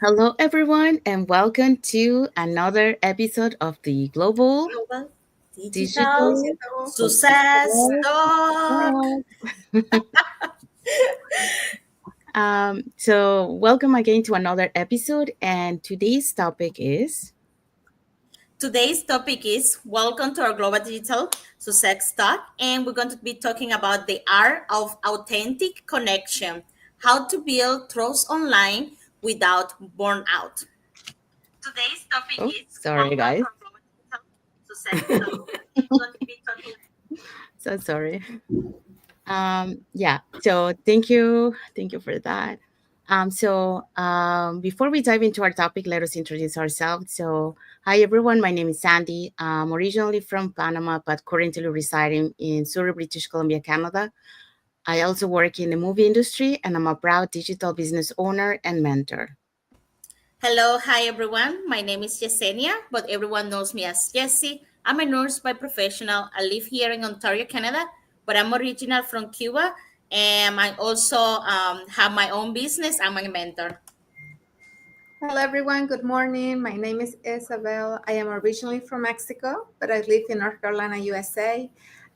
Hello, everyone, and welcome to another episode of the Global Global Digital Digital Success Success Talk. Talk. So, welcome again to another episode, and today's topic is Today's topic is welcome to our Global Digital Success Talk, and we're going to be talking about the art of authentic connection, how to build trust online without burnout. Today's topic oh, is sorry, welcome to guys. our Global Digital Success Talk. We're going to be talking. So sorry. Yeah, so thank you for that. Before we dive into our topic, let us introduce ourselves. So, hi everyone, my name is Sandy. I'm originally from Panama, but currently residing in Surrey, British Columbia, Canada. I also work in the movie industry, and I'm a proud digital business owner and mentor. Hello, hi everyone. My name is Yesenia, but everyone knows me as Jessie. I'm a nurse by professional. I live here in Ontario, Canada, but I'm original from Cuba, and I also have my own business. I'm a mentor. Hello, everyone. Good morning. My name is Isabel. I am originally from Mexico, but I live in North Carolina, USA.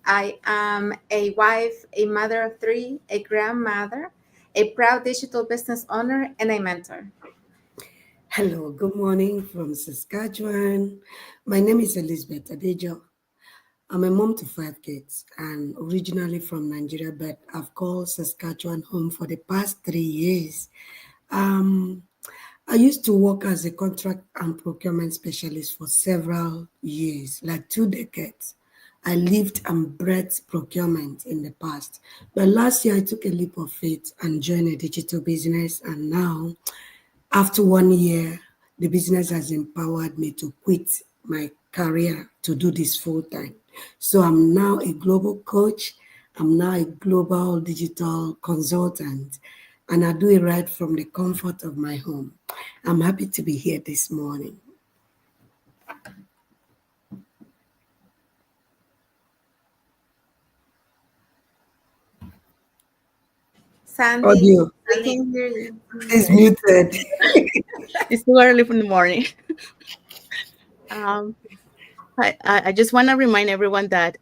I am a wife, a mother of three, a grandmother, a proud digital business owner, and a mentor. Hello, good morning from Saskatchewan. My name is Elizabeth Adejo. I'm a mom to five kids and originally from Nigeria, but I've called Saskatchewan home for the past 3 years. Um, I used to work as a contract and procurement specialist for several years, like 2 decades. I lived and breathed procurement in the past. But last year, I took a leap of faith and joined a digital business. And now, after 1 year, the business has empowered me to quit my career to do this full time. So I'm now a global coach. I'm now a global digital consultant, and I do it right from the comfort of my home. I'm happy to be here this morning. Sandy, Audio we Sandy. can hear you. is muted. It's too early in the morning. Um, I just want to remind everyone that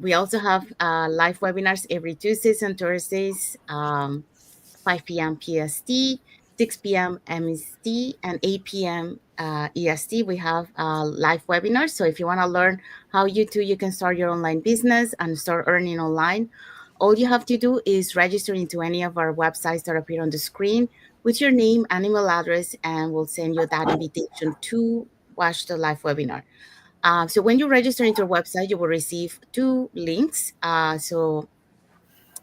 we also have live webinars every Tuesdays and Thursdays, 5 p.m. PST, 6 p.m. MST, and 8 p.m. EST. We have live webinars. So if you want to learn how you can start your online business and start earning online, all you have to do is register into any of our websites that appear on the screen with your name and email address, and we'll send you that invitation to watch the live webinar. So when you register into our website, you will receive two links. You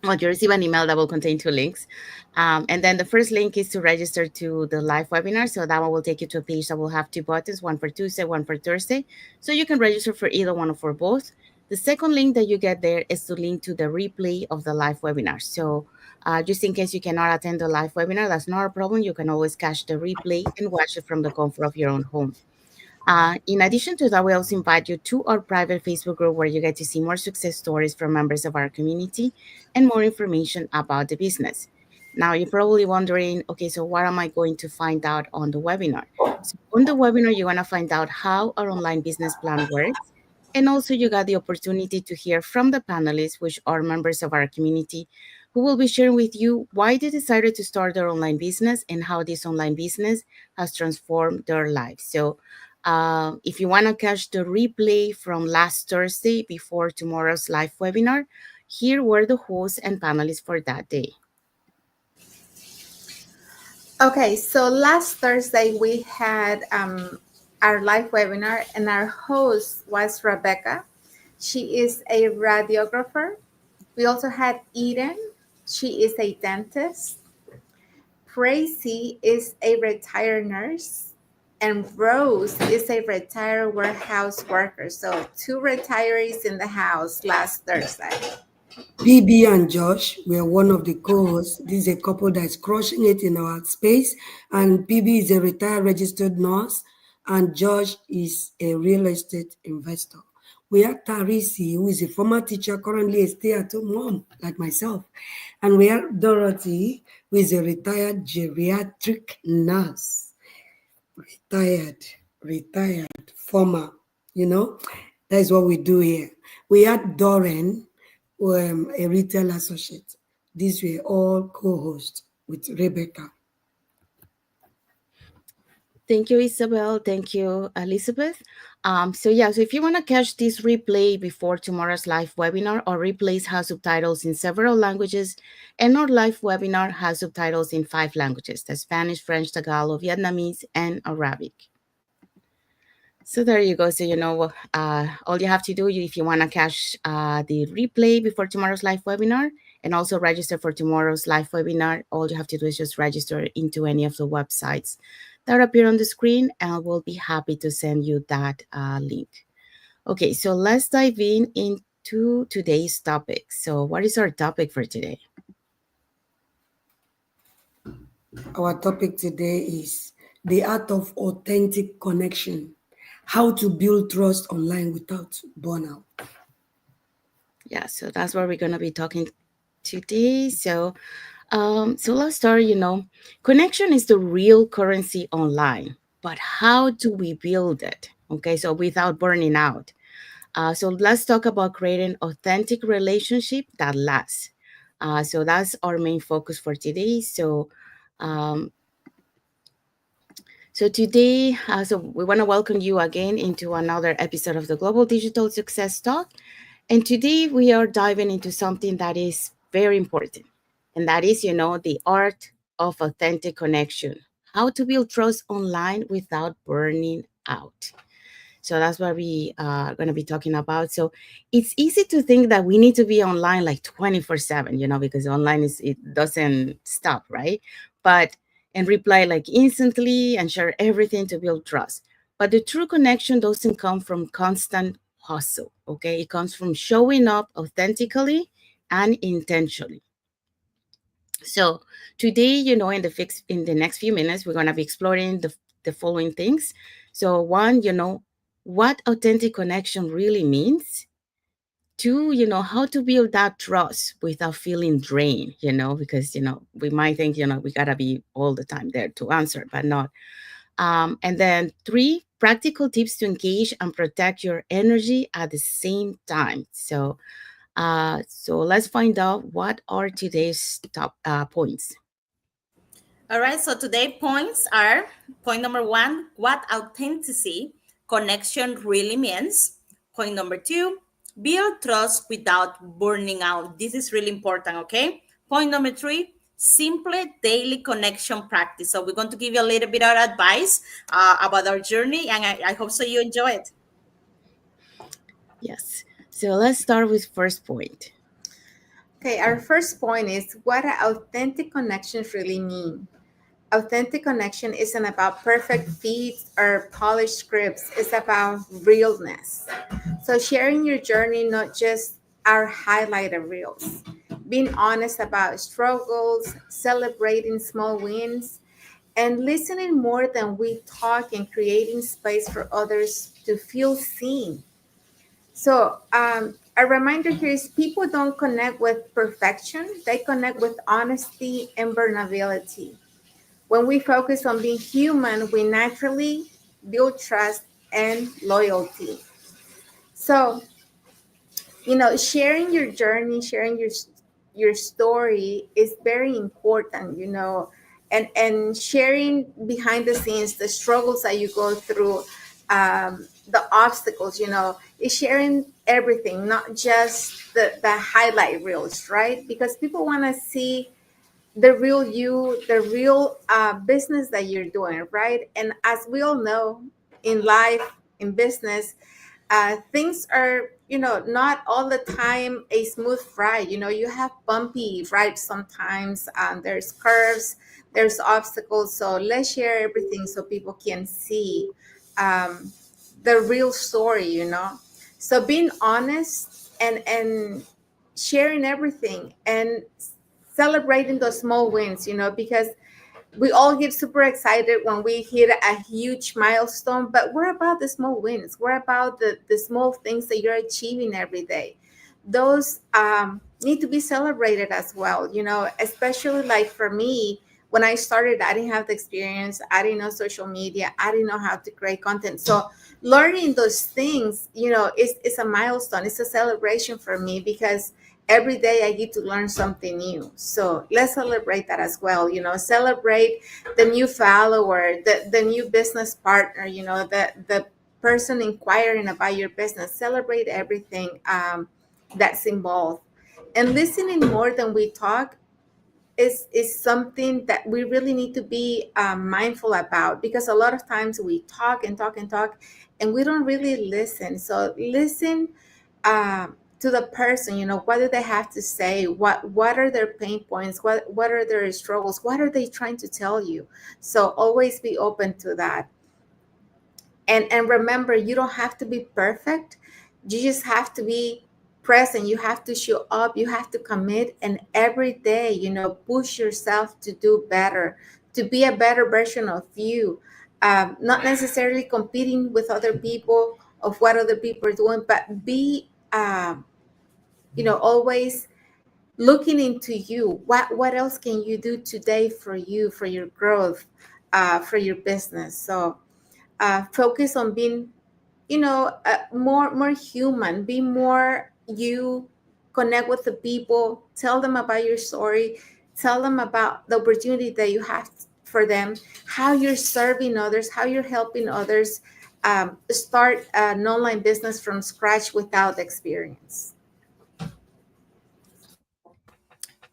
receive an email that will contain two links. And then the first link is to register to the live webinar. So that one will take you to a page that will have two buttons, one for Tuesday, one for Thursday. So you can register for either one or for both. The second link that you get there is to link to the replay of the live webinar. So just in case you cannot attend the live webinar, that's not a problem. You can always catch the replay and watch it from the comfort of your own home. In addition to that, we also invite you to our private Facebook group where you get to see more success stories from members of our community and more information about the business. Now, you're probably wondering, okay, so what am I going to find out on the webinar? So, on the webinar, you're going to find out how our online business plan works. And also, you got the opportunity to hear from the panelists, which are members of our community, who will be sharing with you why they decided to start their online business and how this online business has transformed their lives. So, if you want to catch the replay from last Thursday before tomorrow's live webinar, here were the hosts and panelists for that day. Okay, so last Thursday we had our live webinar, and our host was Rebecca. She is a radiographer. We also had Eden. She is a dentist. Tracy is a retired nurse, and Rose is a retired warehouse worker. So, two retirees in the house last Thursday. PB and Josh were one of the co-hosts. This is a couple that is crushing it in our space. And PB is a retired registered nurse, and Josh is a real estate investor. We have Tarisi, who is a former teacher, currently a stay-at-home mom, like myself. And we have Dorothy, who is a retired geriatric nurse. retired, former, you know. That is what we do here. We had Doran, a retail associate. These were all co-hosts with Rebecca. Thank you, Isabel. Thank you, Elizabeth. So if you want to catch this replay before tomorrow's live webinar, our replays have subtitles in several languages, and our live webinar has subtitles in 5 languages: the Spanish, French, Tagalog, Vietnamese, and Arabic. So there you go. So all you have to do, if you want to catch the replay before tomorrow's live webinar and also register for tomorrow's live webinar, all you have to do is just register into any of the websites that appear on the screen, and we'll be happy to send you that link. Okay, so let's dive into today's topic. So what is our topic for today? Our topic today is the art of authentic connection, how to build trust online without burnout. Yeah, so that's what we're going to be talking today. So let's start. Connection is the real currency online, but how do we build it? Okay, so without burning out. So let's talk about creating authentic relationship that lasts. So that's our main focus for today. Um, so we want to welcome you again into another episode of the Global Digital Success Talk. And today we are diving into something that is very important, and that is, the art of authentic connection. How to build trust online without burning out. So that's what we are going to be talking about. So it's easy to think that we need to be online like 24/7, because online it doesn't stop, right? But and reply like instantly and share everything to build trust. But the true connection doesn't come from constant hustle, okay? It comes from showing up authentically and intentionally. So today, in the next few minutes, we're gonna be exploring the following things. So one, what authentic connection really means. Two, how to build that trust without feeling drained, because we might think, we gotta be all the time there to answer, but not. And then three, practical tips to engage and protect your energy at the same time. So let's find out what are today's top points. All right, so today points are point number 1, what authenticity connection really means. Point number 2, build trust without burning out. This is really important, okay? Point number 3, simply daily connection practice. So we're going to give you a little bit of advice about our journey, and I hope so you enjoy it. Yes. So let's start with first point. Okay, our first point is what authentic connections really mean. Authentic connection isn't about perfect feeds or polished scripts, it's about realness. So, sharing your journey, not just our highlighter reels, being honest about struggles, celebrating small wins, and listening more than we talk and creating space for others to feel seen. So, a reminder here is people don't connect with perfection, they connect with honesty and vulnerability. When we focus on being human, we naturally build trust and loyalty. So, sharing your journey, sharing your story is very important, and sharing behind the scenes, the struggles that you go through, the obstacles, is sharing everything, not just the highlight reels, right? Because people want to see the real you, the real business that you're doing, right? And as we all know, in life, in business, things are, not all the time a smooth ride. You have bumpy rides sometimes. There's curves, there's obstacles. So let's share everything so people can see um, the real story. So being honest and sharing everything and celebrating those small wins, because we all get super excited when we hit a huge milestone, but we're about the small wins. We're about the small things that you're achieving every day. Those need to be celebrated as well, especially like for me, when I started, I didn't have the experience. I didn't know social media. I didn't know how to create content. So learning those things, it's a milestone. It's a celebration for me because every day I get to learn something new. So let's celebrate that as well. Celebrate the new follower, the new business partner, the person inquiring about your business. Celebrate everything that's involved. And listening more than we talk is something that we really need to be mindful about, because a lot of times we talk and talk and talk and we don't really listen. So listen to the person. What do they have to say? What are their pain points? What are their struggles? What are they trying to tell you? So always be open to that. And remember, you don't have to be perfect. You just have to be present. You have to show up. You have to commit. And every day, push yourself to do better, to be a better version of you. Not necessarily competing with other people of what other people are doing, but be always looking into you. What else can you do today for you, for your growth, for your business? So focus on being, more human. Be more you. Connect with the people. Tell them about your story. Tell them about the opportunity that you have for them, how you're serving others, how you're helping others start an online business from scratch without experience.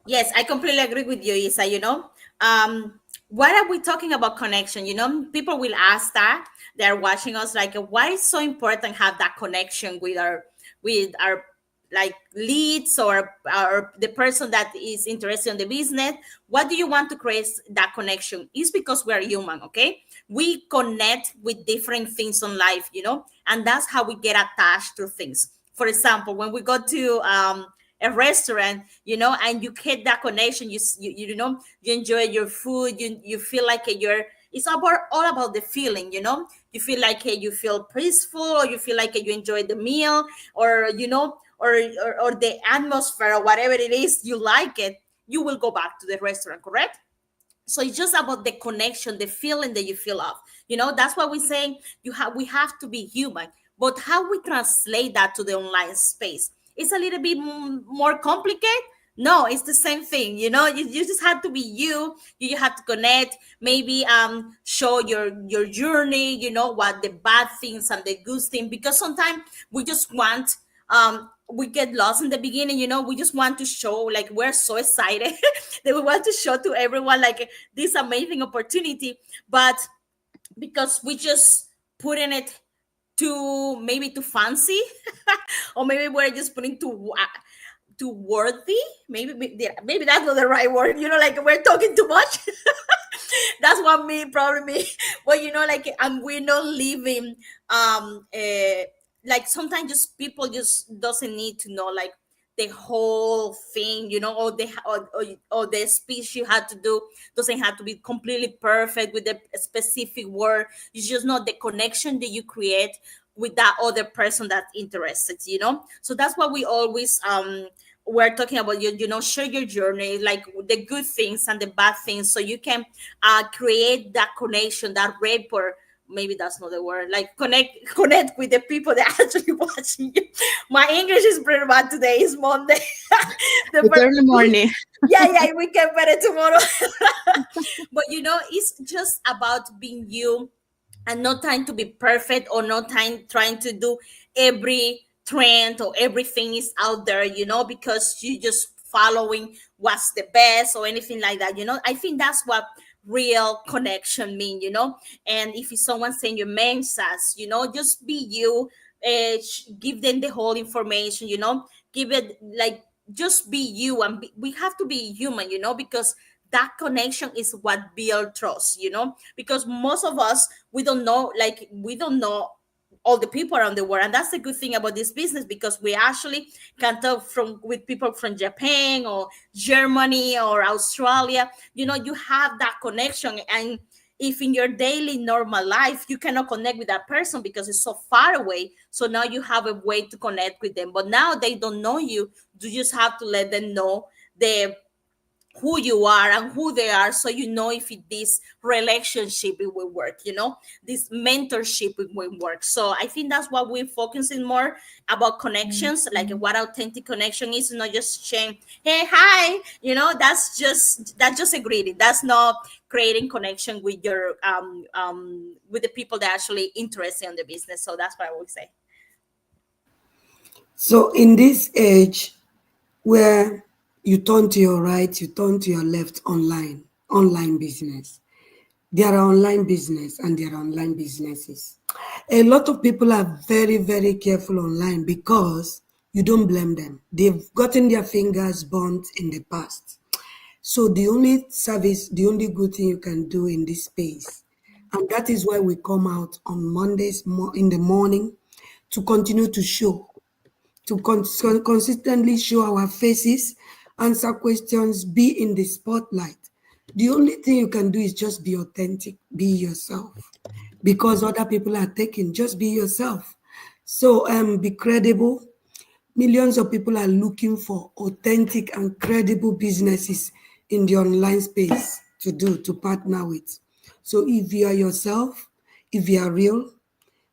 Yes, I completely agree with you, Isa. What are we talking about connection? People will ask that they're watching us, like, why is so important have that connection with our like leads or the person that is interested in the business. What do you want to create that connection? Is because we are human, okay? We connect with different things in life, and that's how we get attached to things. For example, when we go to a restaurant, and you get that connection, you enjoy your food, you feel like it's all about the feeling, you feel like you feel peaceful, or you feel like you enjoy the meal, or or the atmosphere, or whatever it is, you like it, you will go back to the restaurant, correct? So it's just about the connection, the feeling that you feel of. That's why we're saying we have to be human. But how we translate that to the online space, it's a little bit more complicated. No, it's the same thing. You just have to be you have to connect, maybe show your journey, what the bad things and the good thing, because sometimes we just want we get lost in the beginning. We just want to show, like, we're so excited that we want to show to everyone, like, this amazing opportunity, but because we just put in it too, maybe too fancy, or maybe we're just putting too worthy. Maybe that's not the right word, like, we're talking too much. That's what probably me. But like, and we're not living like, sometimes just people just doesn't need to know, like, the whole thing, or the speech you had to do doesn't have to be completely perfect with the specific word. It's just not the connection that you create with that other person that's interested. So that's what we always we're talking about. Share your journey, like the good things and the bad things, so you can create that connection, that rapport. Maybe that's not the word, like, connect with the people that are actually watching you. My English is pretty bad today. It's Monday. It's early morning. Yeah, we get better tomorrow. But it's just about being you, and not trying to be perfect, or not trying to do every trend or everything is out there, because you just following what's the best or anything like that. I think that's what real connection mean. And if it's someone saying your main sass, just be you. Give them the whole information, give it, like, just be you, and we have to be human, because that connection is what build trust, because most of us, we don't know all the people around the world. And that's the good thing about this business, because we actually can talk with people from Japan or Germany or Australia. You have that connection. And if in your daily normal life you cannot connect with that person because it's so far away, so now you have a way to connect with them. But now they don't know you, you just have to let them know the who you are and who they are, so you know if this relationship it will work, this mentorship it will work. So I think that's what we're focusing more about connections, like what authentic connection is, not just saying, hey, hi, that's just a greeting. That's not creating connection with your with the people that are actually interested in the business. So that's what I would say. So in this age where you turn to your right, you turn to your left, online business. There are online business and there are online businesses. A lot of people are very, very careful online because you don't blame them. They've gotten their fingers burnt in the past. So the only service, the only good thing you can do in this space, and that is why we come out on Mondays in the morning to continue to show, to consistently show our faces, answer questions, be in the spotlight. The only thing you can do is just be authentic, be yourself. Because other people are taking, just be yourself. So be credible. Millions of people are looking for authentic and credible businesses in the online space to partner with. So if you are yourself, if you are real,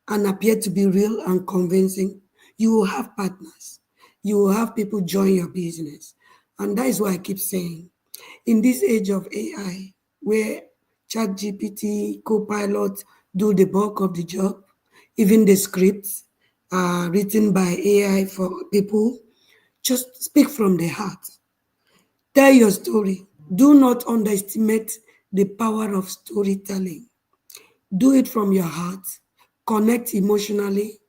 and appear to be real and convincing, you will have partners. You will have people join your business. And that is why I keep saying, in this age of AI, where ChatGPT, Copilot do the bulk of the job, even the scripts are written by AI for people, just speak from the heart. Tell your story. Do not underestimate the power of storytelling. Do it from your heart. Connect emotionally,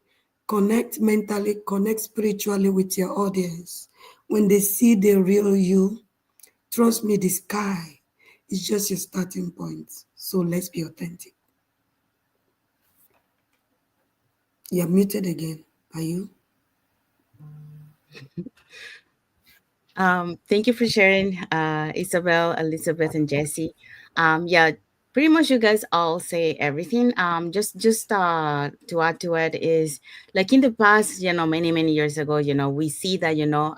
connect mentally, connect spiritually with your audience. When they see the real you, trust me, the sky is just your starting point. So let's be authentic. You're muted again. Are you? Thank you for sharing, Isabel, Elizabeth, and Jesse. Yeah, pretty much you guys all say everything. Just to add to it is like in the past, many years ago, we see that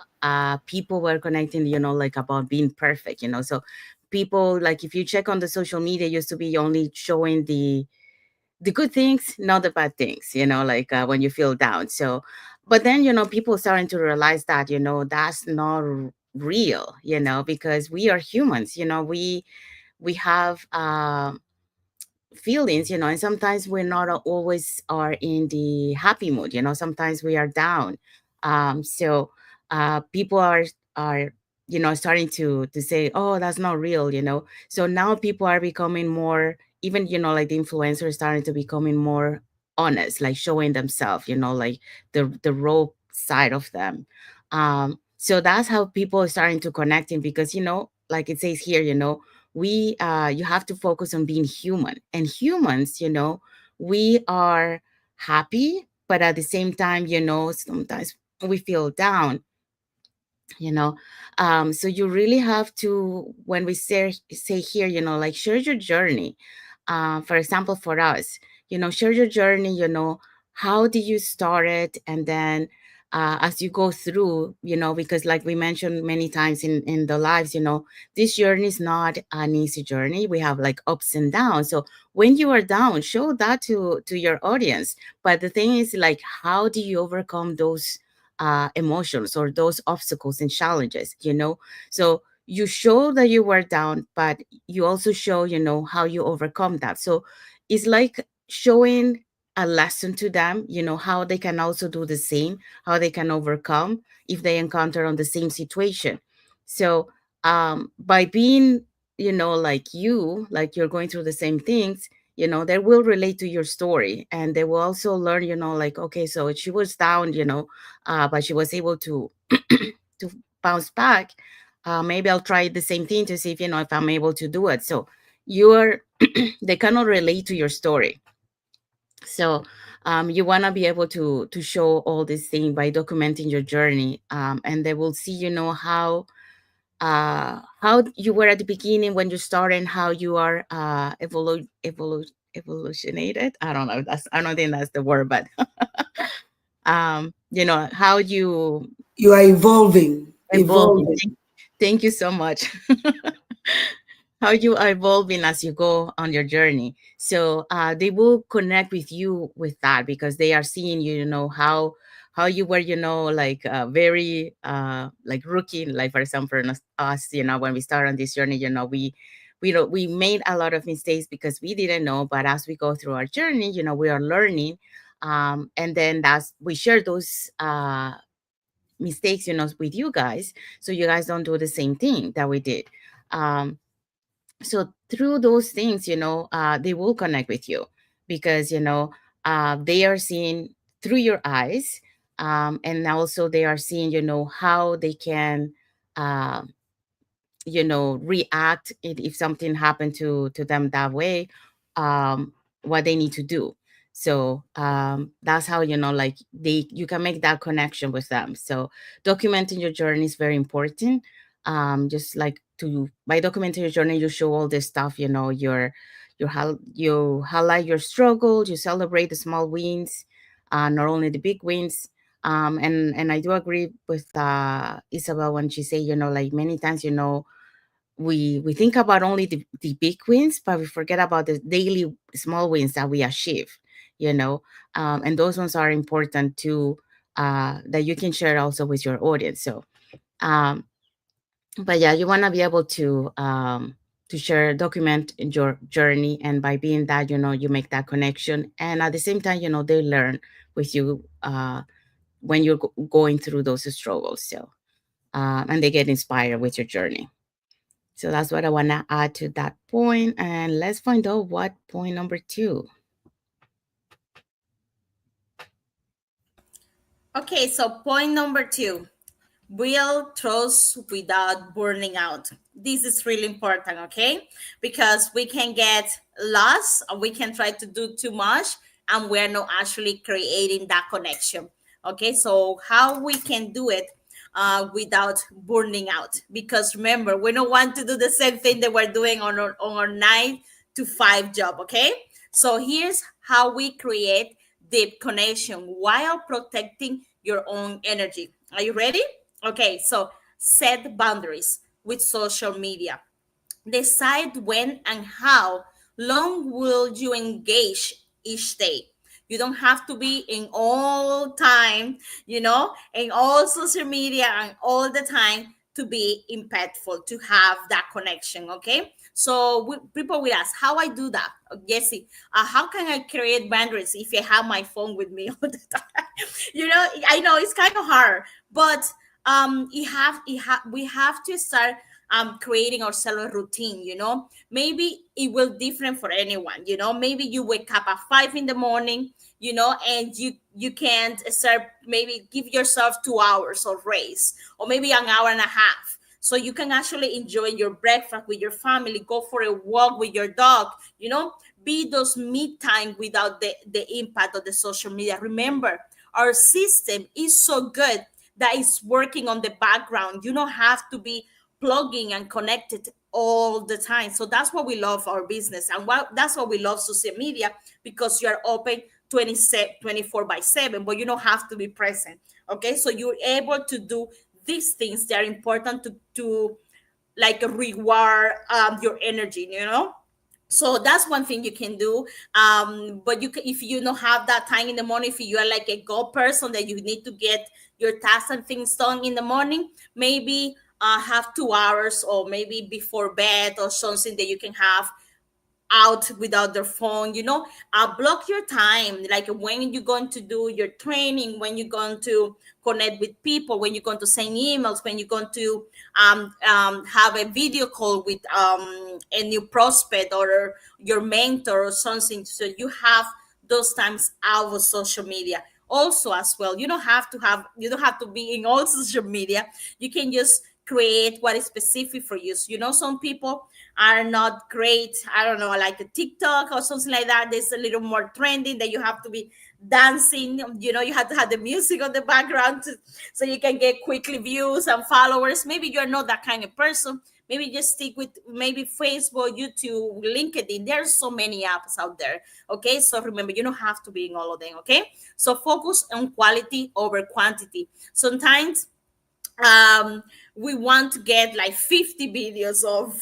people were connecting, like about being perfect, so people like if you check on the social media used to be only showing the good things, not the bad things, like when you feel down. So, but then, people starting to realize that, that's not real, because we are humans, we have feelings, and sometimes we're not always are in the happy mood, sometimes we are down. So people are starting to say, oh, that's not real, so now people are becoming more, even like the influencers starting to becoming more honest, like showing themselves, like the raw side of them. So that's how people are starting to connecting, because like it says here, we you have to focus on being human, and humans, we are happy, but at the same time, sometimes we feel down, you know so you really have to, when we say here, like share your journey. For example, for us, share your journey, how do you start it, and then as you go through, because like we mentioned many times in the lives, this journey is not an easy journey. We have like ups and downs. So when you are down, show that to your audience. But the thing is, like, how do you overcome those emotions or those obstacles and challenges, so you show that you were down, but you also show, how you overcome that. So it's like showing a lesson to them, how they can also do the same, how they can overcome if they encounter on the same situation. So by being, like like you're going through the same things, they will relate to your story, and they will also learn, like, okay, so she was down, but she was able to to bounce back. Maybe I'll try the same thing to see if, if I'm able to do it. So you're they cannot relate to your story. So you want to be able to show all these things by documenting your journey, and they will see, how you were at the beginning when you started, and how you are evolutionated. I don't think that's the word, but how you You are evolving, evolving. evolving. Thank you so much. how you are evolving as you go on your journey. So they will connect with you with that because they are seeing you, how you were, like very like rookie, like for example us, when we start on this journey, we made a lot of mistakes because we didn't know, but as we go through our journey, we are learning. And then that's we share those mistakes, with you guys, so you guys don't do the same thing that we did. um, so through those things, they will connect with you because they are seeing through your eyes, and also they are seeing, how they can uh, react if something happened to them that way, um what they need to do. So that's how, like you can make that connection with them. So documenting your journey is very important. Just like to by documenting your journey, you show all this stuff, you highlight your struggle, you celebrate the small wins, not only the big wins. And I do agree with Isabel when she say, like many times, we think about only the big wins, but we forget about the daily small wins that we achieve, you know and those ones are important too, that you can share also with your audience. So um but yeah, you want to be able to share, document your journey, and by being that, you make that connection, and at the same time, they learn with you when you're going through those struggles. So and they get inspired with your journey. So that's what I want to add to that point. And let's find out what point number two. Okay, so point number two, build trust without burning out. This is really important, okay? Because we can get lost, or we can try to do too much, and we're not actually creating that connection. Okay, so how we can do it without burning out? Because remember, we don't want to do the same thing that we're doing on our 9 to 5 job, okay? So here's how we create deep connection while protecting your own energy. Are you ready? Okay, so set boundaries with social media. Decide when and how long will you engage each day. You don't have to be in all time, in all social media and all the time to be impactful, to have that connection, okay? So people will ask how I do that. Jesse, how can I create boundaries if I have my phone with me all the time? I know it's kind of hard, but we have to start creating ourselves a routine. Maybe it will different for anyone. Maybe you wake up at 5 in the morning, and you can't start, maybe give yourself 2 hours of race, or maybe an hour and a half, so you can actually enjoy your breakfast with your family, go for a walk with your dog, be those me time without the impact of the social media. Remember, our system is so good that is working on the background. You don't have to be plugging and connected all the time. So that's what we love our business, and that's what we love social media, because you are open 24 by 7, but you don't have to be present. Okay, so you're able to do these things that are important to like reward your energy. So that's one thing you can do. But if you don't have that time in the morning, if you are like a go person that you need to get your tasks and things done in the morning, maybe have 2 hours, or maybe before bed, or something that you can have out without their phone. Block your time, like when you're going to do your training, when you're going to connect with people, when you're going to send emails, when you're going to have a video call with a new prospect or your mentor or something. So you have those times out of social media. Also, as well, you don't have to be in all social media. You can just create what is specific for you. So, some people are not great, I don't know, like a TikTok or something like that. There's a little more trending that you have to be dancing. You have to have the music on the background so you can get quickly views and followers. Maybe you're not that kind of person. Maybe just stick with maybe Facebook, YouTube, LinkedIn. There's so many apps out there. Okay, so remember, you don't have to be in all of them. Okay, so focus on quality over quantity. Sometimes we want to get like 50 videos of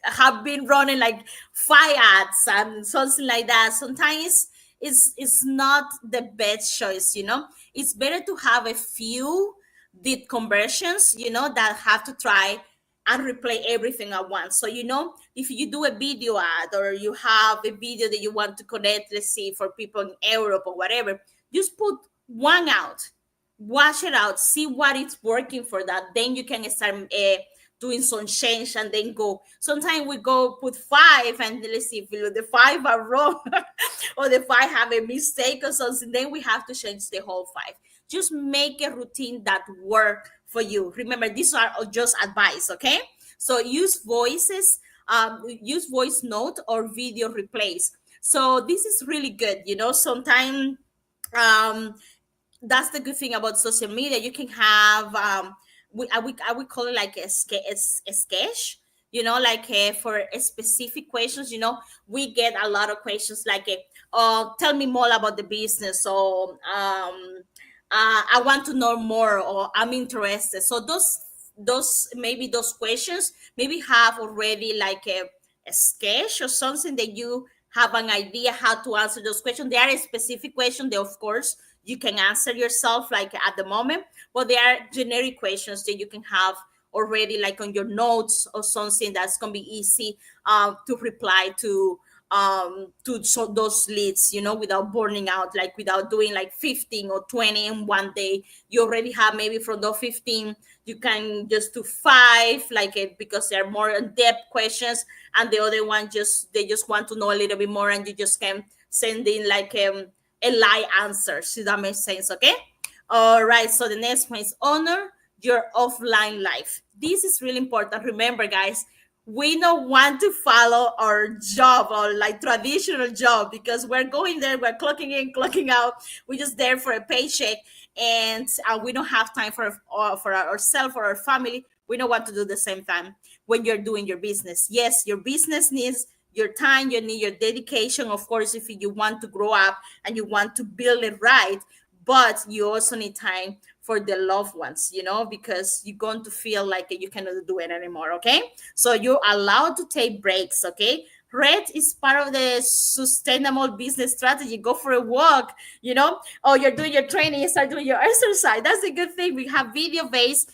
have been running like 5 ads and something like that. Sometimes it's not the best choice, it's better to have a few did conversions, that have to try and replay everything at once. So, if you do a video ad or you have a video that you want to connect, let's say for people in Europe or whatever, just put one out, wash it out, see what is working for that. Then you can start doing some change and then go. Sometimes we go put 5 and let's see if the 5 are wrong or the 5 have a mistake or something. Then we have to change the whole 5. Just make a routine that work for you. Remember, these are just advice, okay? So use voice note or video replays. So this is really good. Sometimes um that's the good thing about social media. You can have I would call it like a sketch, like for specific questions. We get a lot of questions like tell me more about the business, or I want to know more, or I'm interested. So those questions maybe have already like a sketch or something that you have an idea how to answer those questions. There are specific questions that of course you can answer yourself like at the moment, but there are generic questions that you can have already like on your notes or something that's going to be easy to reply to those leads, without burning out, like without doing like 15 or 20 in one day. You already have maybe from those 15 you can just do 5 like it, because they're more in-depth questions, and the other one they just want to know a little bit more, and you just can send in like a lie answer. So that makes sense, okay? All right, so the next one is honor your offline life. This is really important. Remember, guys, we don't want to follow our job or like traditional job, because we're going there, we're clocking in, clocking out, we're just there for a paycheck, and we don't have time for ourselves or our family. We don't want to do the same time when you're doing your business. Yes, your business needs your time, you need your dedication, of course, if you want to grow up and you want to build it right, but you also need time for the loved ones, because you're going to feel like you cannot do it anymore, okay? So you're allowed to take breaks, okay? Red is part of the sustainable business strategy. Go for a walk, Oh, you're doing your training, you start doing your exercise. That's a good thing. We have video based,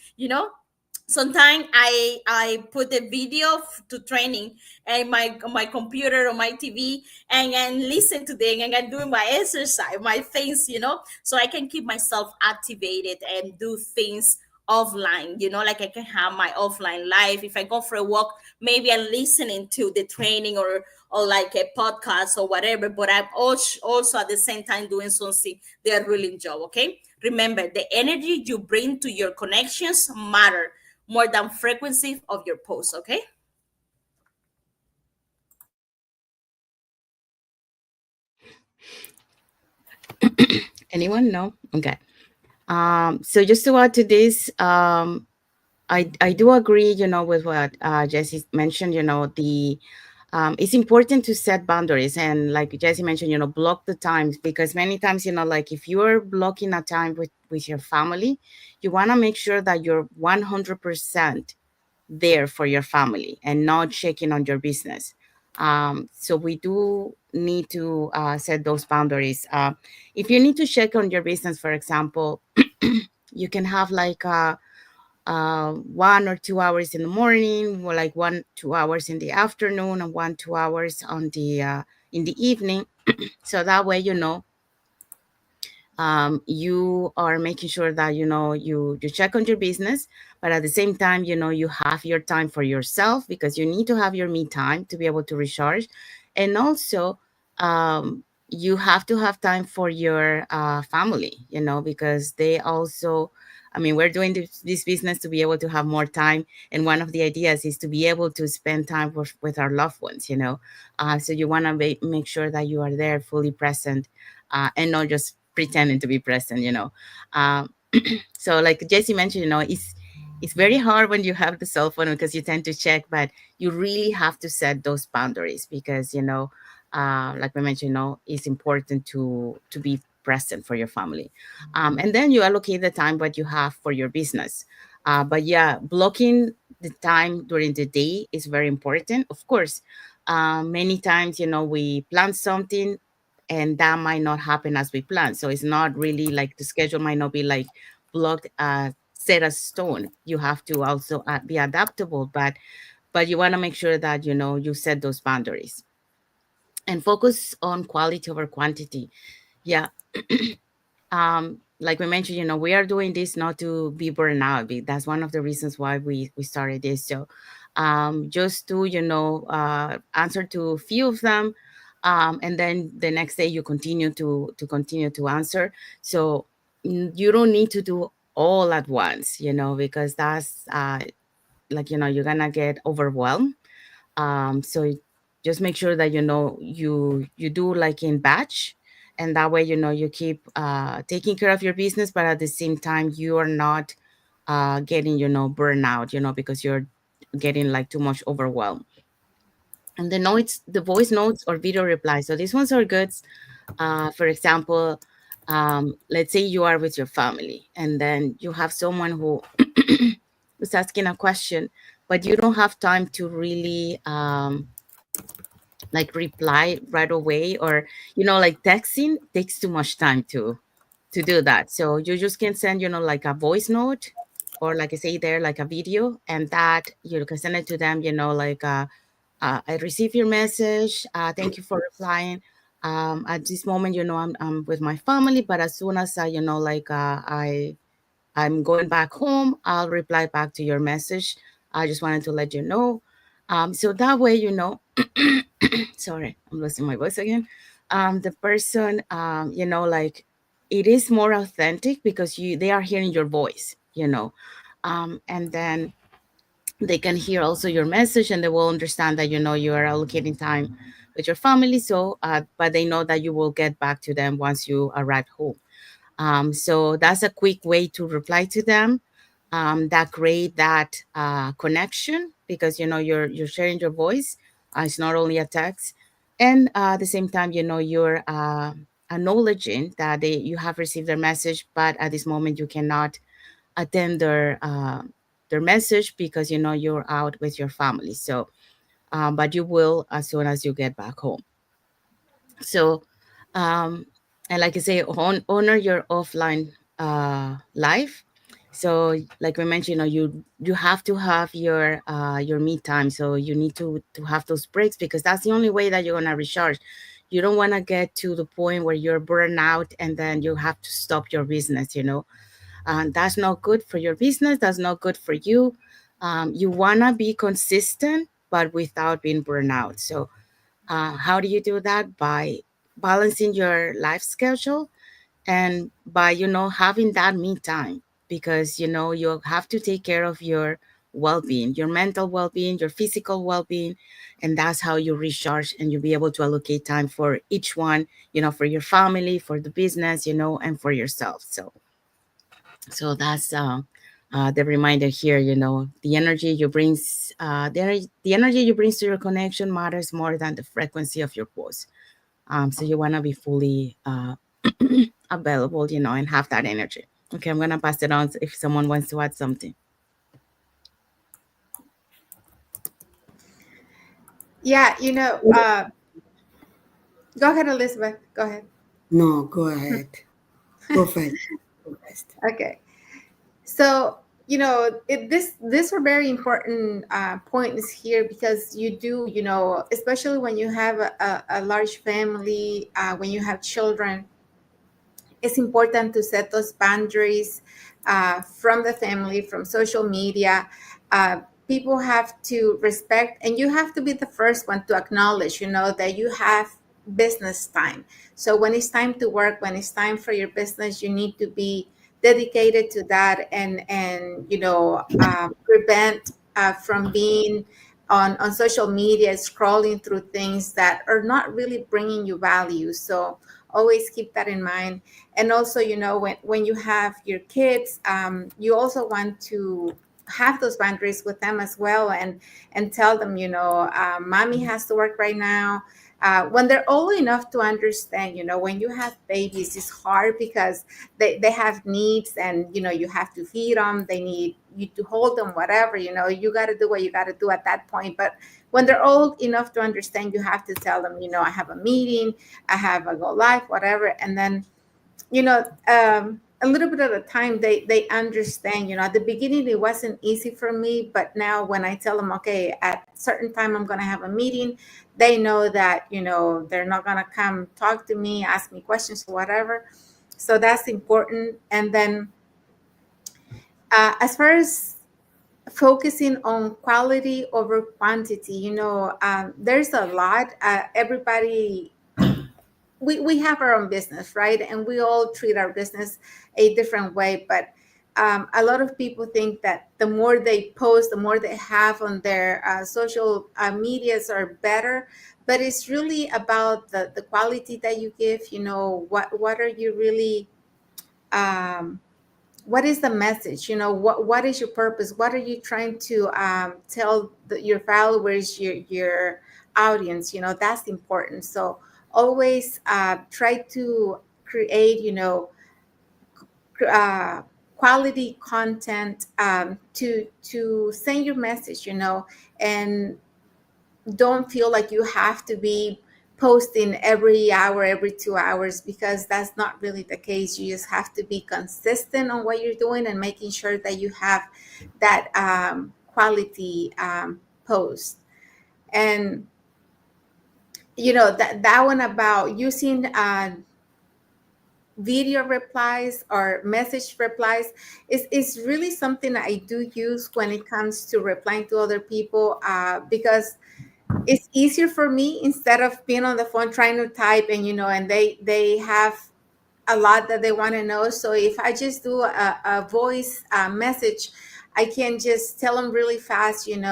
sometimes I put a video to training and my computer or my TV, and listen to them, and I'm doing my exercise, my things, so I can keep myself activated and do things offline, like I can have my offline life. If I go for a walk, maybe I'm listening to the training or like a podcast or whatever, but I'm also at the same time doing something that I really enjoy, okay? Remember, the energy you bring to your connections matter more than frequency of your posts, okay? Anyone? No? Okay. So just to add to this, I do agree, with what Jesse mentioned, it's important to set boundaries, and like Jesse mentioned, block the times, because many times, like if you're blocking a time with your family, you want to make sure that you're 100% there for your family and not checking on your business. So we do need to set those boundaries. If you need to check on your business, for example, you can have like 1 or 2 hours in the morning, or like 1 2 hours in the afternoon, and 1 2 hours on the in the evening. So that way, you are making sure that you check on your business, but at the same time, you have your time for yourself, because you need to have your me time to be able to recharge. And also, you have to have time for your family, because they also, I mean, we're doing this business to be able to have more time, and one of the ideas is to be able to spend time with our loved ones. So you want to make sure that you are there fully present, and not just pretending to be present. Um, so like Jesse mentioned, it's very hard when you have the cell phone, because you tend to check, but you really have to set those boundaries, because like we mentioned, it's important to be present for your family. And then you allocate the time what you have for your business. But yeah, blocking the time during the day is very important. Of course, many times, we plan something and that might not happen as we plan. So it's not really like the schedule might not be like blocked, set as stone. You have to also be adaptable, but you want to make sure that, you set those boundaries and focus on quality over quantity. Yeah. Like we mentioned, we are doing this not to be burned out. That's one of the reasons why we started this. So just to, answer to a few of them. And then the next day you continue to answer. So you don't need to do all at once, because that's like, you're gonna get overwhelmed. So just make sure that, you do like in batch, and that way, you keep taking care of your business, but at the same time you are not getting, burnout, because you're getting like too much overwhelm. And the voice notes or video replies, so these ones are good. For example, let's say you are with your family and then you have someone who is asking a question, but you don't have time to really like reply right away, or like texting takes too much time to do that. So you just can send, like a voice note, or like I say there, like a video, and that you can send it to them, like I received your message, thank you for replying. At this moment, I'm with my family, but as soon as I, like I'm going back home, I'll reply back to your message. I just wanted to let you know. So that way, sorry, I'm losing my voice again. The person, like it is more authentic because they are hearing your voice, and then they can hear also your message, and they will understand that, you are allocating time with your family. So, but they know that you will get back to them once you arrive home. So that's a quick way to reply to them, that create that connection, because you're sharing your voice. It's not only a text, and at the same time, you're acknowledging that you have received their message, but at this moment you cannot attend their message because you're out with your family. So, but you will as soon as you get back home. So, um, and like I say, honor your offline life. So, like we mentioned, you have to have your me time. So you need to have those breaks, because that's the only way that you're gonna recharge. You don't want to get to the point where you're burned out and then you have to stop your business. And that's not good for your business. That's not good for you. You wanna be consistent, but without being burned out. So how do you do that? By balancing your life schedule, and by, having that me time, because, you have to take care of your well-being, your mental well-being, your physical well-being, and that's how you recharge and you'll be able to allocate time for each one, for your family, for the business, and for yourself. So that's the reminder here. The energy you brings, the energy you brings to your connection matters more than the frequency of your post. So you want to be fully available, and have that energy. Okay, I'm gonna pass it on if someone wants to add something. Yeah, go ahead, Elizabeth. Go ahead. No, go ahead. Go first. Go first. Okay. So, these are very important points here, because you do, especially when you have a large family, when you have children, it's important to set those boundaries from the family, from social media. Uh, People have to respect, and you have to be the first one to acknowledge, that you have business time. So when it's time to work, when it's time for your business, you need to be dedicated to that, and prevent from being on social media, scrolling through things that are not really bringing you value. So always keep that in mind. And also, when you have your kids, you also want to have those boundaries with them as well, and tell them, mommy has to work right now. when they're old enough to understand, when you have babies, it's hard because they have needs, and you have to feed them, they need you to hold them, whatever, you got to do what you got to do at that point. But when they're old enough to understand, you have to tell them, I have a meeting, I have a go live, whatever. And then a little bit at a time, they understand. At the beginning it wasn't easy for me, but now when I tell them, okay, at certain time I'm going to have a meeting, they know that they're not going to come talk to me, ask me questions or whatever. So that's important. And then as far as focusing on quality over quantity, there's a lot. Everybody, we have our own business, right? And we all treat our business a different way. But a lot of people think that the more they post, the more they have on their social medias are better. But it's really about the quality that you give. What are you really, what is the message? What is your purpose? What are you trying to tell your followers, your audience? That's important. So always try to create uh, quality content to send your message, and don't feel like you have to be posting every hour, every 2 hours, because that's not really the case. You just have to be consistent on what you're doing and making sure that you have that quality post. And that one about using video replies or message replies is really something that I do use when it comes to replying to other people, because it's easier for me instead of being on the phone trying to type, and they have a lot that they want to know. So if I just do a voice message, I can just tell them really fast, in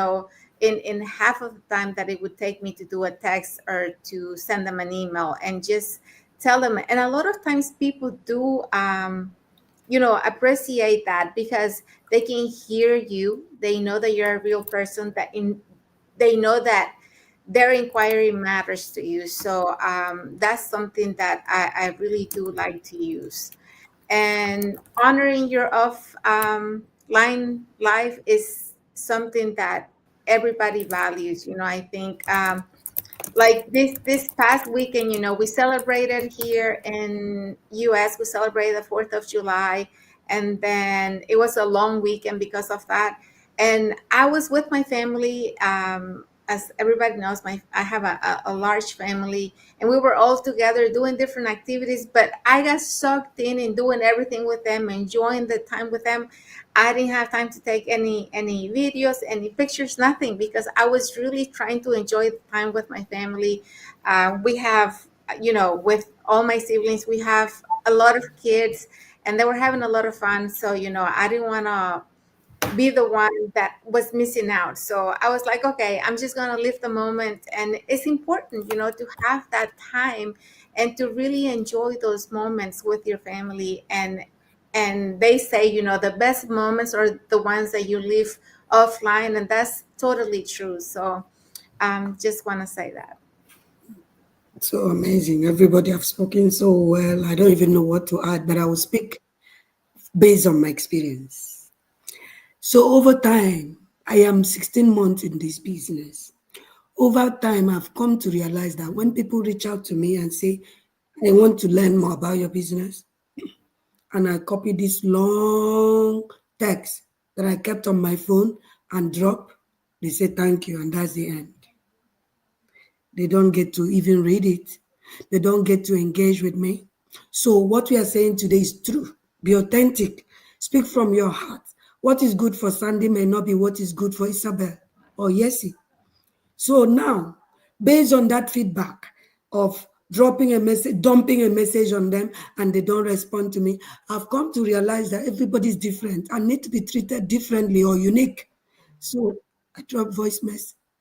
half of the time that it would take me to do a text or to send them an email, and just tell them. And a lot of times people do appreciate that, because they can hear you, they know that you're a real person, they know that their inquiry matters to you. So that's something that I really do like to use. And honoring your off line life is something that everybody values. I think like this past weekend, we celebrated here in US, we celebrated the 4th of July, and then it was a long weekend because of that. And I was with my family. As everybody knows, I have a large family, and we were all together doing different activities, but I got sucked in doing everything with them, enjoying the time with them. I didn't have time to take any videos, any pictures, nothing, because I was really trying to enjoy the time with my family. We have, with all my siblings, we have a lot of kids, and they were having a lot of fun. So, I didn't want to be the one that was missing out. So I was like, okay, I'm just going to live the moment. And it's important, to have that time and to really enjoy those moments with your family. And they say, the best moments are the ones that you live offline. And that's totally true. So just want to say that. So amazing. Everybody have spoken so well. I don't even know what to add, but I will speak based on my experience. So over time, I am 16 months in this business. Over time, I've come to realize that when people reach out to me and say, I want to learn more about your business, and I copy this long text that I kept on my phone and drop, they say thank you, and that's the end. They don't get to even read it. They don't get to engage with me. So what we are saying today is true. Be authentic. Speak from your heart. What is good for Sandy may not be what is good for Isabel or Yesi. So now, based on that feedback of dropping a message, dumping a message on them, and they don't respond to me, I've come to realize that everybody's different and need to be treated differently or unique. So I drop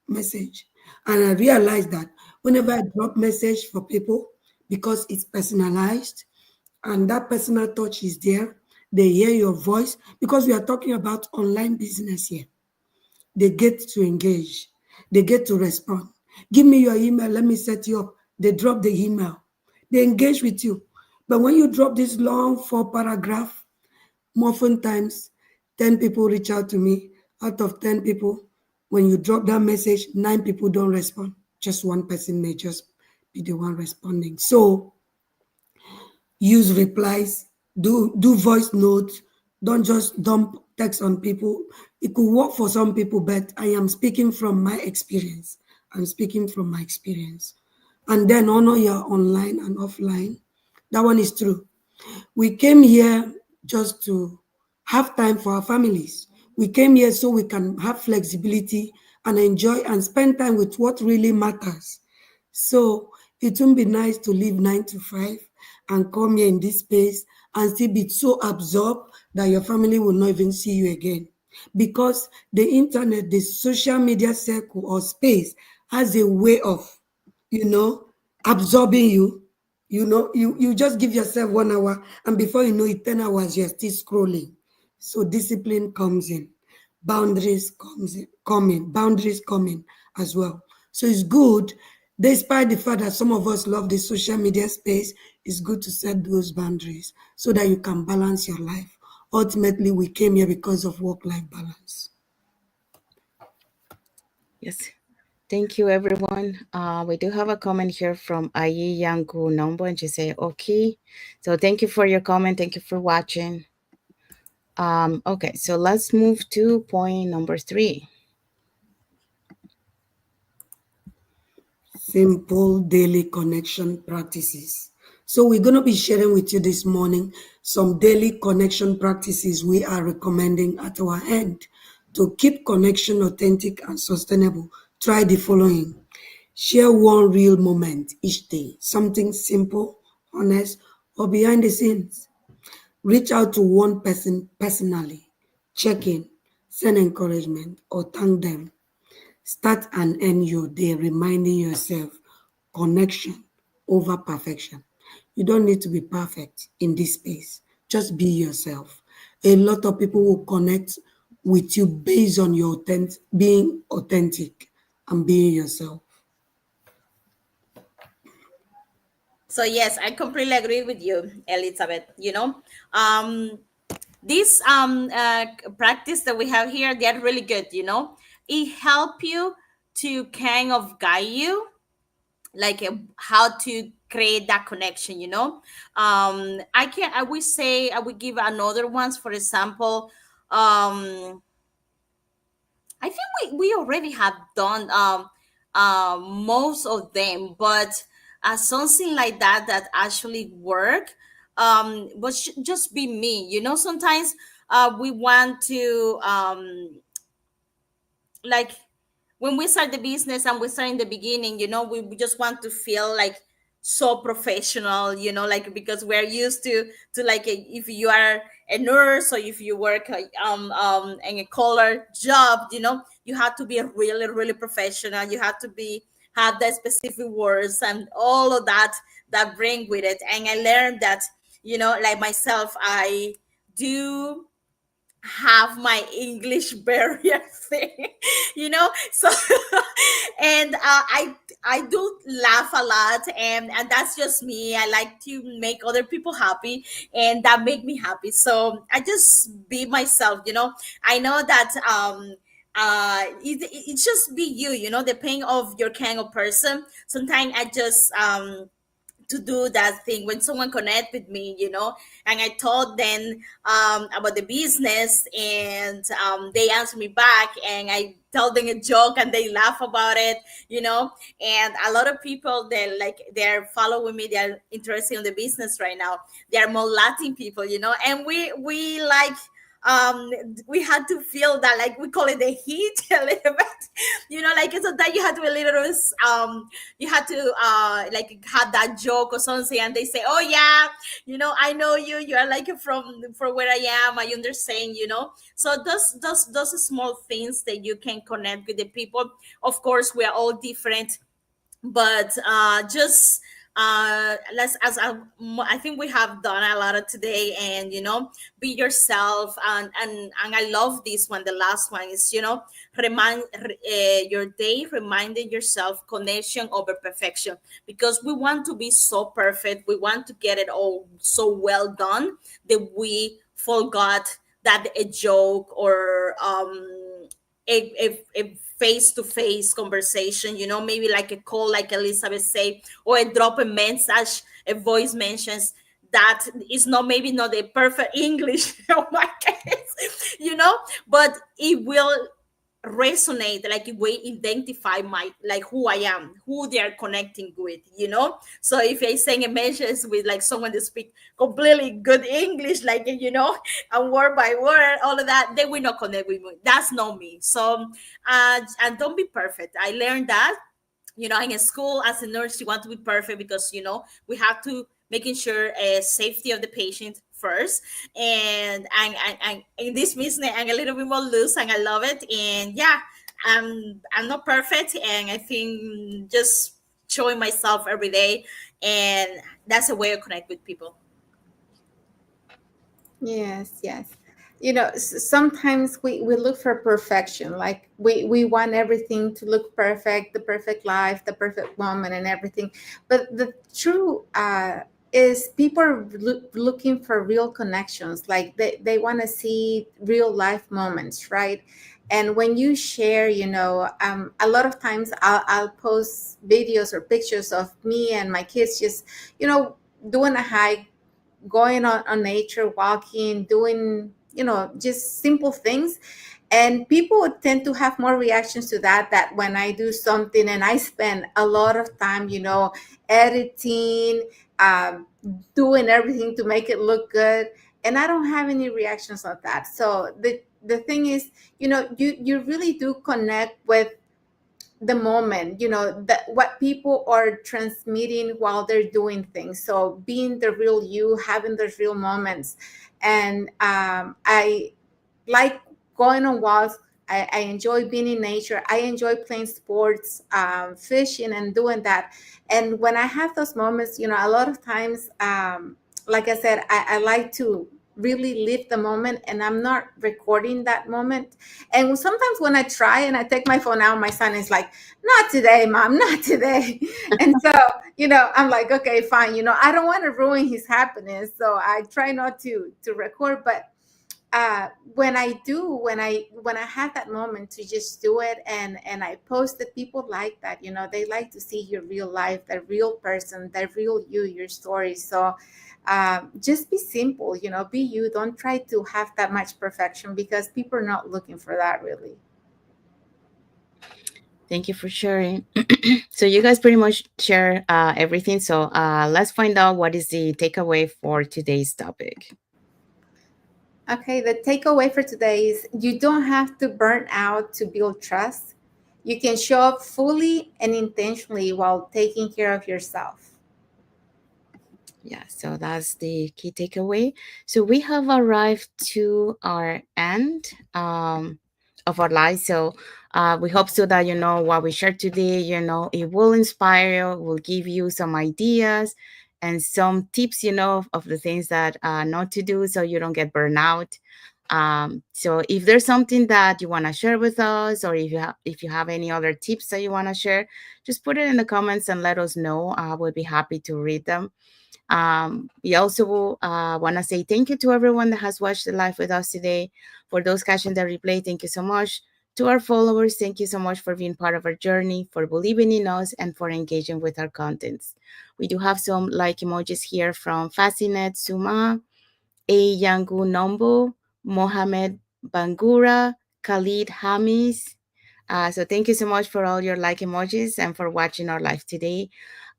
message. And I realized that whenever I drop message for people, because it's personalized and that personal touch is there, they hear your voice, because we are talking about online business here. They get to engage. They get to respond. Give me your email. Let me set you up. They drop the email. They engage with you. But when you drop this long 4 paragraph, often times 10 people reach out to me. Out of 10 people, when you drop that message, 9 people don't respond. Just one person may just be the one responding. So use replies, do voice notes, don't just dump text on people. It could work for some people, but I am speaking from my experience. I'm speaking from my experience. And then honor your online and offline. That one is true. We came here just to have time for our families. We came here so we can have flexibility and enjoy and spend time with what really matters. So it won't be nice to leave 9 to 5 and come here in this space and still be so absorbed that your family will not even see you again. Because the internet, the social media circle or space has a way of, you know, absorbing you. You just give yourself 1 hour, and before you know it, 10 hours, you're still scrolling. So discipline comes in, boundaries come in as well. So it's good, despite the fact that some of us love the social media space, it's good to set those boundaries so that you can balance your life. Ultimately, we came here because of work-life balance. Yes. Thank you, everyone. We do have a comment here from Ayi Yangu Nombo, and she say, okay. So thank you for your comment. Thank you for watching. Okay, so let's move to point number 3. Simple daily connection practices. So we're going to be sharing with you this morning some daily connection practices we are recommending at our end to keep connection authentic and sustainable. Try the following. Share one real moment each day, something simple, honest, or behind the scenes. Reach out to one person personally, check in, send encouragement, or thank them. Start and end your day reminding yourself connection over perfection. You don't need to be perfect in this space. Just be yourself. A lot of people will connect with you based on your being authentic and being yourself. So yes, I completely agree with you, Elizabeth. This practice that we have here, they're really good. It help you to kind of guide you, like how to create that connection. I would say, I would give another ones. For example, I think we already have done most of them, but something like that actually work, but just be me. Sometimes we want to, like, when we start the business and we start in the beginning, we just want to feel like so professional, like, because we're used to like, if you are a nurse, or if you work in a color job, you have to be really really professional. You have to be have the specific words and all of that bring with it. And I learned that, like myself, I do have my English barrier thing, so and I do laugh a lot, and that's just me. I like to make other people happy, and that make me happy. So I just be myself. I know that it just be you. Depending of your kind of person. Sometimes I just to do that thing when someone connect with me, and I told them about the business, and they answer me back, and I tell them a joke and they laugh about it, and a lot of people, they're following me, they're interested in the business right now. They're more Latin people, and we like, we had to feel that, like, we call it the heat a little bit, like, so that you had to be a little, you had to like have that joke or something, and they say, oh yeah, I know you are like from where I am, I understand. So those small things that you can connect with the people. Of course, we are all different, but just Let's as I think we have done a lot of today, and be yourself. And I love this one. The last one is, remind your day, reminding yourself connection over perfection, because we want to be so perfect, we want to get it all so well done, that we forgot that a joke, or a face-to-face conversation, maybe like a call, like Elizabeth say, or a drop a message, a voice mentions, that is not, maybe not a perfect English in my case, but it will resonate, like we identify my, like, who I am, who they are connecting with, so if I send a message with like someone that speak completely good English, like, and word by word, all of that, they will not connect with me. That's not me. So and don't be perfect. I learned that, in a school as a nurse, you want to be perfect, because we have to making sure safety of the patient first. And in this business, I'm a little bit more loose, and I love it. And yeah, I'm not perfect, and I think just showing myself every day, and that's a way to connect with people. Yes, yes. Sometimes we look for perfection. Like we want everything to look perfect, the perfect life, the perfect woman, and everything. But the true is people are looking for real connections. Like they want to see real life moments, right? And when you share, a lot of times I'll post videos or pictures of me and my kids just, doing a hike, going on nature, walking, doing, just simple things. And people would tend to have more reactions to that when I do something and I spend a lot of time, editing, um, doing everything to make it look good. And I don't have any reactions on that. So the thing is, you really do connect with the moment, that what people are transmitting while they're doing things. So being the real you, having those real moments. And I like going on walks. I enjoy being in nature. I enjoy playing sports, fishing, and doing that. And when I have those moments, a lot of times, like I said, I like to really live the moment, and I'm not recording that moment. And sometimes when I try and I take my phone out, my son is like, "Not today, mom, not today." And so, I'm like, okay, fine. I don't want to ruin his happiness. So I try not to record. But when I do, when I have that moment to just do it, and I post it, people like that. They like to see your real life, the real person, the real you, your story. So just be simple, be you. Don't try to have that much perfection, because people are not looking for that, really. Thank you for sharing. So you guys pretty much share everything. So let's find out what is the takeaway for today's topic. Okay, the takeaway for today is you don't have to burn out to build trust. You can show up fully and intentionally while taking care of yourself. Yeah, so that's the key takeaway. So we have arrived to our end of our life. So we hope so that what we shared today, it will inspire you, will give you some ideas and some tips, of the things that not to do so you don't get burned out. So if there's something that you want to share with us, or if you have any other tips that you want to share, just put it in the comments and let us know. We'll be happy to read them. We also want to say thank you to everyone that has watched the live with us today. For those catching the replay, thank you so much. To our followers, thank you so much for being part of our journey, for believing in us, and for engaging with our contents. We do have some like emojis here from Fascinet Suma, A. Yangu Nombo, Mohamed Bangura, Khalid Hamis. So thank you so much for all your like emojis and for watching our live today.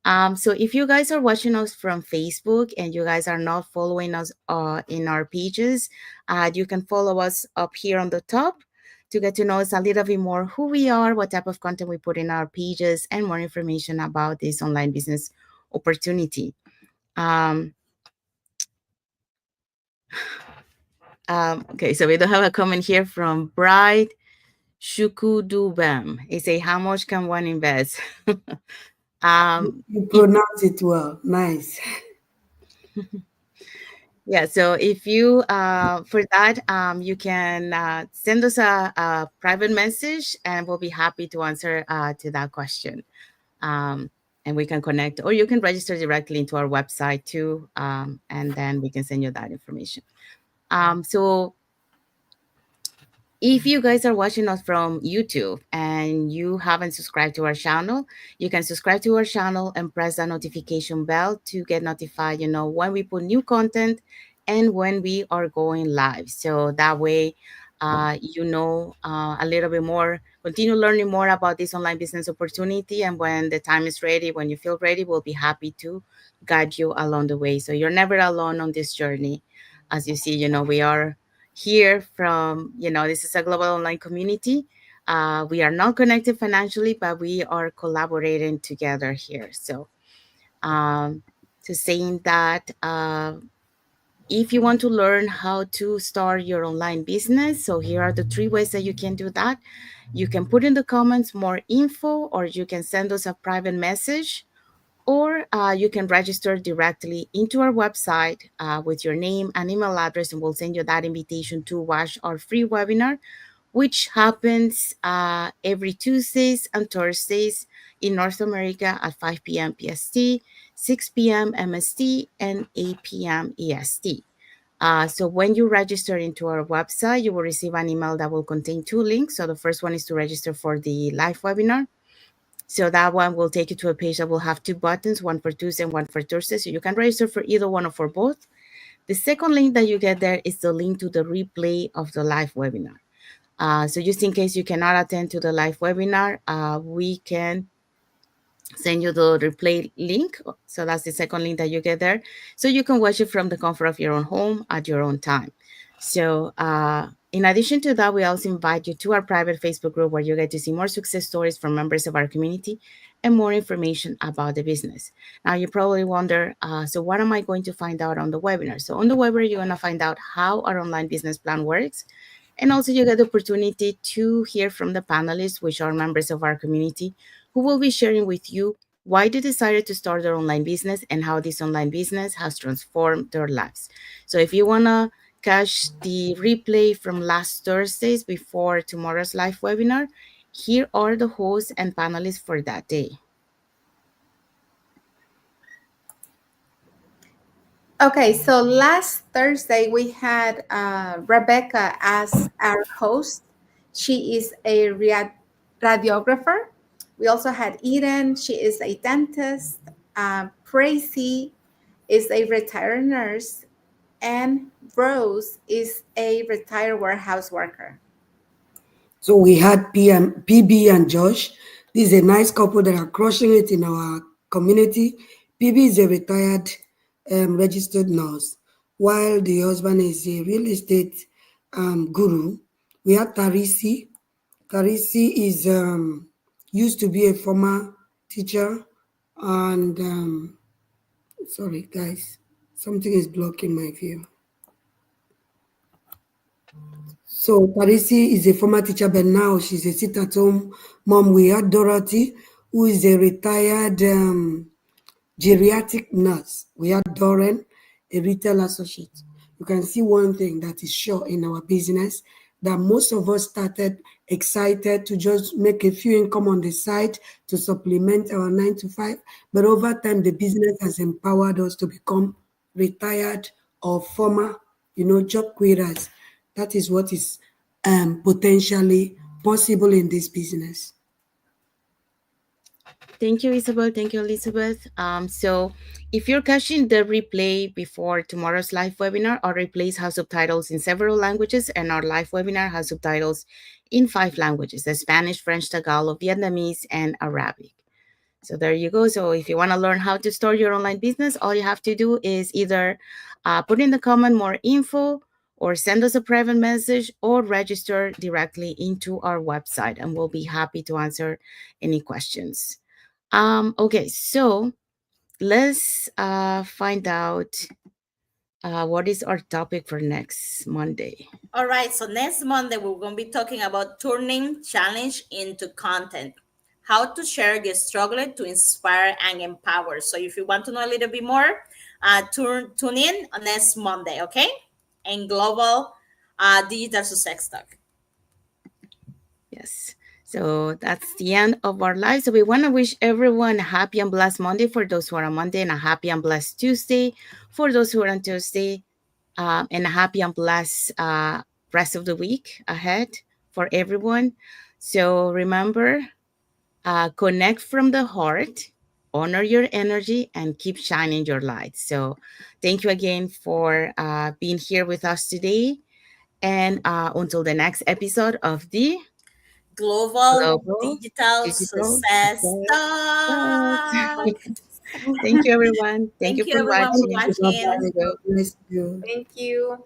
So if you guys are watching us from Facebook and you guys are not following us in our pages, you can follow us up here on the top to get to know us a little bit more, who we are, what type of content we put in our pages, and more information about this online business opportunity. Um, okay, so we do have a comment here from Bright Shukudubam. He say, how much can one invest? Um, You if pronounce it well. Nice. Yeah, so if you for that you can send us a private message, and we'll be happy to answer to that question. Um, and we can connect, or you can register directly into our website too, and then we can send you that information. So if you guys are watching us from YouTube and you haven't subscribed to our channel, you can subscribe to our channel and press the notification bell to get notified, when we put new content and when we are going live. So that way, a little bit more, continue learning more about this online business opportunity. And when the time is ready, when you feel ready, we'll be happy to guide you along the way. So you're never alone on this journey. As you see, we are here from, this is a global online community. We are not connected financially, but we are collaborating together here. So, um, to saying that, if you want to learn how to start your online business, so here are the 3 ways that you can do that. You can put in the comments more info, or you can send us a private message, or you can register directly into our website with your name and email address, and we'll send you that invitation to watch our free webinar, which happens every Tuesdays and Thursdays in North America at 5 p.m. PST, 6 p.m. MST, and 8 p.m. EST. So when you register into our website, you will receive an email that will contain 2 links. So the first one is to register for the live webinar. So that one will take you to a page that will have 2 buttons, one for Tuesday and one for Thursday. So you can register for either one or for both. The second link that you get there is the link to the replay of the live webinar. So just in case you cannot attend to the live webinar, we can send you the replay link. So that's the second link that you get there. So you can watch it from the comfort of your own home at your own time. So in addition to that, we also invite you to our private Facebook group, where you get to see more success stories from members of our community and more information about the business. Now you probably wonder, so what am I going to find out on the webinar? So on the webinar, you're going to find out how our online business plan works. And also you get the opportunity to hear from the panelists, which are members of our community, who will be sharing with you why they decided to start their online business and how this online business has transformed their lives. So if you want to catch the replay from last Thursdays before tomorrow's live webinar, here are the hosts and panelists for that day. Okay, so last Thursday we had Rebecca as our host. She is a radiographer. We also had Eden. She is a dentist. Tracy is a retired nurse, and Rose is a retired warehouse worker. So we had PB and Josh. This is a nice couple that are crushing it in our community. PB is a retired registered nurse, while the husband is a real estate guru. We had Tarisi. Tarisi is used to be a former teacher, and sorry guys, something is blocking my view. So Parisi is a former teacher, but now she's a sit-at-home mom. We had Dorothy, who is a retired geriatric nurse. We had Doran, a retail associate. You can see one thing that is sure in our business, that most of us started excited to just make a few income on the side to supplement our 9 to 5. But over time, the business has empowered us to become retired or former, job quitters. That is what is potentially possible in this business. Thank you, Isabel. Thank you, Elizabeth. So if you're catching the replay before tomorrow's live webinar, our replays have subtitles in several languages, and our live webinar has subtitles in 5 languages: the Spanish, French, Tagalog, Vietnamese, and Arabic. So there you go. So if you want to learn how to start your online business, all you have to do is either put in the comment more info, or send us a private message, or register directly into our website, and we'll be happy to answer any questions. Okay, so let's find out what is our topic for next Monday. All right, so next Monday we're going to be talking about turning challenge into content. how to share your struggle to inspire and empower. So if you want to know a little bit more, tune in on next Monday, okay? And Global Digital Success Talk. Yes. So that's the end of our live. So we want to wish everyone a happy and blessed Monday for those who are on Monday, and a happy and blessed Tuesday for those who are on Tuesday, and a happy and blessed rest of the week ahead for everyone. So remember, connect from the heart, honor your energy, and keep shining your light. So thank you again for being here with us today. And until the next episode of the Global Global Digital Digital Success Success Talk. Talk. Thank you, everyone. Thank you Thank you, for everyone, for watching. Bye watching. bye. God bless you. Thank you.